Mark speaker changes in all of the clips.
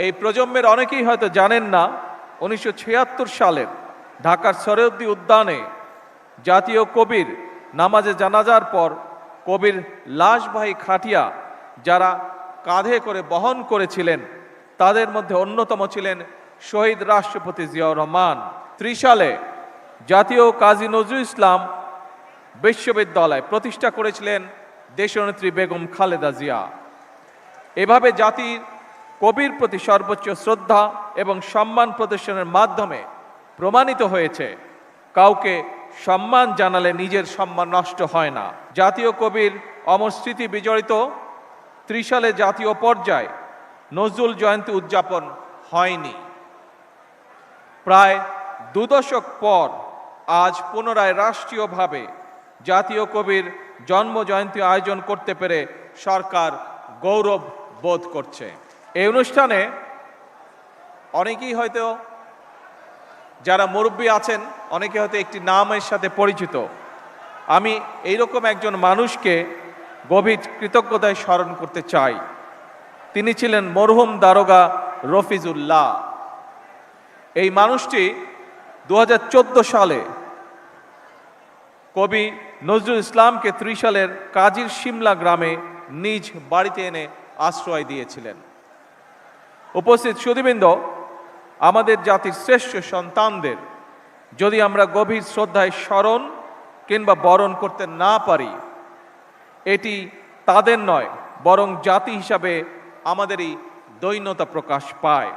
Speaker 1: এই প্রজন্মের অনেকেই হয়তো জানেন না, 1976 সালের ঢাকার সরোয়ার্দী উদ্যানে জাতীয় কবির নামাজে জানাজার পর কবির লাশবাহী খাটিয়া যারা কাঁধে করে বহন করেছিলেন তাদের মধ্যে অন্যতম ছিলেন শহীদ রাষ্ট্রপতি জিয়াউর রহমান। 30 সালে জাতীয় কাজী নজরুল ইসলাম বিশ্ববিদ্যালয় প্রতিষ্ঠা করেছিলেন দেশনেত্রী বেগম খালেদা জিয়া। এভাবে জাতির কবির প্রতি সর্বোচ্চ শ্রদ্ধা এবং সম্মান প্রদর্শনের মাধ্যমে প্রমাণিত হয়েছে কাউকে সম্মান জানালে নিজের সম্মান নষ্ট হয় না। জাতীয় কবির অমর স্মৃতি বিজড়িত 30 সালে জাতীয় পর্যায়ে নজরুল জয়ন্তী উদযাপন হয়নি। প্রায় 2 দশক পর আজ পুনরায় রাষ্ট্রীয়ভাবে জাতীয় কবির জন্ম জয়ন্তী আয়োজন করতে পেরে সরকার গৌরব বোধ করছে। এই অনুষ্ঠানে অনেকেই হয়তো, যারা মুরব্বী আছেন অনেকে হয়তো একটি নামের সাথে পরিচিত। আমি এইরকম একজন মানুষকে গভীর কৃতজ্ঞতায় স্মরণ করতে চাই। তিনি ছিলেন মরহুম দারোগা রফিজুল্লাহ। এই মানুষটি 2014 সালে কবি নজরুল ইসলামকে 30 সালের কাজীর শিমলা গ্রামে নিজ বাড়িতে এনে আশ্রয় দিয়েছিলেন। উপস্থিত সুধীবৃন্দ, আমাদের জাতির শ্রেষ্ঠ সন্তানদের যদি আমরা গভীর শ্রদ্ধায় স্মরণ কিংবা বরণ করতে না পারি, এটি তাদের নয় বরং জাতি হিসাবে আমাদেরই দৈন্যতা প্রকাশ পায়।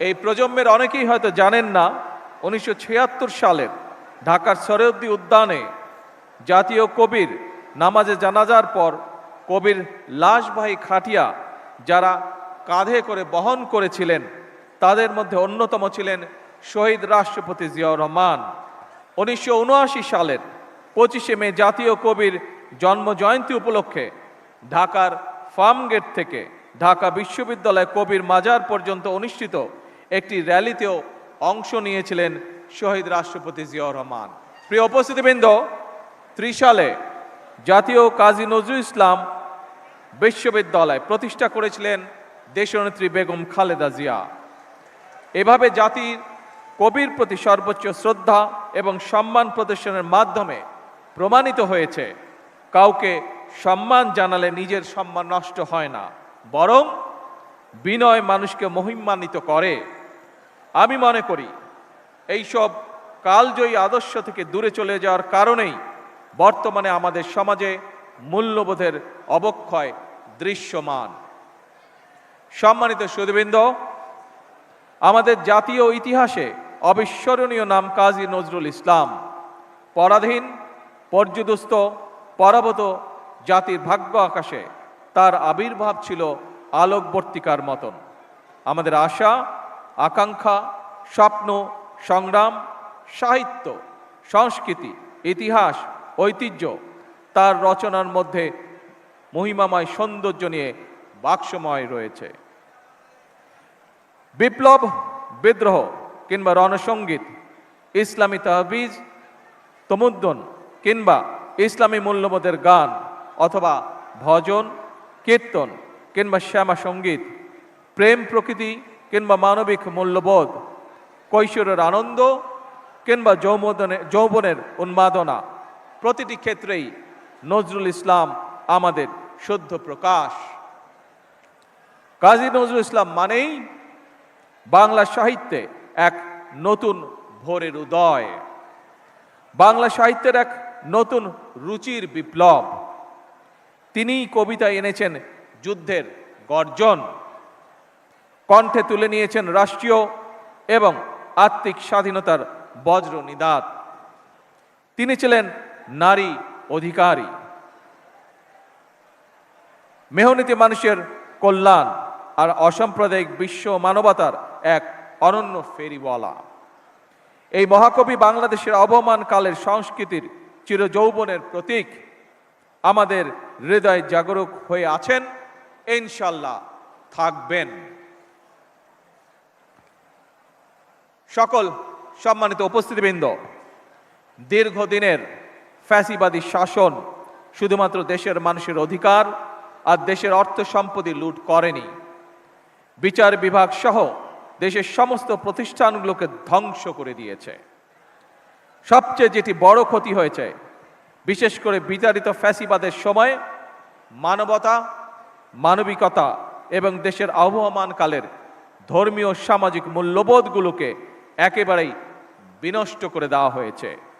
Speaker 1: এই প্রজন্মের অনেকেই হয়তো জানেন না, 1976 সালের ঢাকার সরোয়ার্দী উদ্যানে জাতীয় কবির নামাজে জানাজার পর কবির লাশবাহী খাটিয়া যারা কাঁধে করে বহন করেছিলেন তাদের মধ্যে অন্যতম ছিলেন শহীদ রাষ্ট্রপতি জিয়াউর রহমান। 1979 সালের 25শে মে জাতীয় কবির জন্ম জয়ন্তী উপলক্ষে ঢাকার ফার্মগেট থেকে ঢাকা বিশ্ববিদ্যালয় কবির মাজার পর্যন্ত অনুষ্ঠিত একটি র্যালিতেও অংশ নিয়েছিলেন শহীদ রাষ্ট্রপতি জিয়াউর রহমান। প্রিয় উপস্থিতিবৃন্দ, 30 সালে জাতীয় কাজী নজরুল ইসলাম বিশ্ববিদ্যালয় প্রতিষ্ঠা করেছিলেন দেশনেত্রী বেগম খালেদা জিয়া। এভাবে জাতির কবির প্রতি সর্বোচ্চ শ্রদ্ধা এবং সম্মান প্রদর্শনের মাধ্যমে প্রমাণিত হয়েছে কাউকে সম্মান জানালে নিজের সম্মান নষ্ট হয় না, বরং বিনয় মানুষকে মহিমান্বিত করে। আমি মনে করি এইসব কালজয়ী আদর্শ থেকে দূরে চলে যাওয়ার কারণেই বর্তমানে আমাদের সমাজে মূল্যবোধের অবক্ষয় দৃশ্যমান। সম্মানিত সুধীবৃন্দ, আমাদের জাতীয় ইতিহাসে অবিস্মরণীয় নাম কাজী নজরুল ইসলাম। পরাধীন, পর্যুদস্ত, পরাভূত জাতির ভাগ্য আকাশে তার আবির্ভাব ছিল আলোকবর্তিকার মতন। আমাদের আশা, আকাঙ্ক্ষা, স্বপ্ন, সংগ্রাম, সাহিত্য, সংস্কৃতি, ইতিহাস, ঐতিহ্য তার রচনার মধ্যে মহিমাময় সৌন্দর্য নিয়ে বাক্সময় রয়েছে। বিপ্লব, বিদ্রোহ কিংবা রণসঙ্গীত, ইসলামী তাহবিজ, তমুদ্দন কিংবা ইসলামী মূল্যবোধের গান অথবা ভজন, কীর্তন কিংবা শ্যামা সঙ্গীত, প্রেম প্রকৃতি কিংবা মানবিক মূল্যবোধ, কৈশোরের আনন্দ কিংবা যৌবনের উন্মাদনা, প্রতিটি ক্ষেত্রেই নজরুল ইসলাম আমাদের শুদ্ধ প্রকাশ। কাজী নজরুল ইসলাম মানেই বাংলা সাহিত্যে এক নতুন ভোরের উদয়, বাংলা সাহিত্যের এক নতুন রুচির বিপ্লব। তিনি কবিতায় এনেছেন যুদ্ধের গর্জন, কণ্ঠে তুলে নিয়েছেন রাষ্ট্রীয় এবং আত্মিক স্বাধীনতার বজ্র নিদাত। তিনি ছিলেন নারী অধিকারী, মেহনতি মানুষের কল্যাণ আর অসাম্প্রদায়িক বিশ্ব মানবতার এক অনন্য ফেরিওয়ালা। এই মহাকবি বাংলাদেশের অবমান কালের সংস্কৃতির চিরযৌবনের প্রতীক। আমাদের হৃদয় জাগরুক হয়ে আছেন, ইনশাল্লাহ থাকবেন। সকল সম্মানিত উপস্থিতিবৃন্দ, দীর্ঘদিনের ফ্যাসিবাদী শাসন শুধুমাত্র দেশের মানুষের অধিকার আর দেশের অর্থ সম্পত্তি লুট করেনি, বিচার বিভাগ সহ দেশের সমস্ত প্রতিষ্ঠানগুলোকে ধ্বংস করে দিয়েছে। সবচেয়ে যেটি বড় ক্ষতি হয়েছে, বিশেষ করে বিতাড়িত ফ্যাসিবাদের সময় মানবতা, মানবিকতা এবং দেশের আবহমানকালের ধর্মীয় সামাজিক মূল্যবোধগুলোকে একেবারেই বিনষ্ট করে দেওয়া হয়েছে।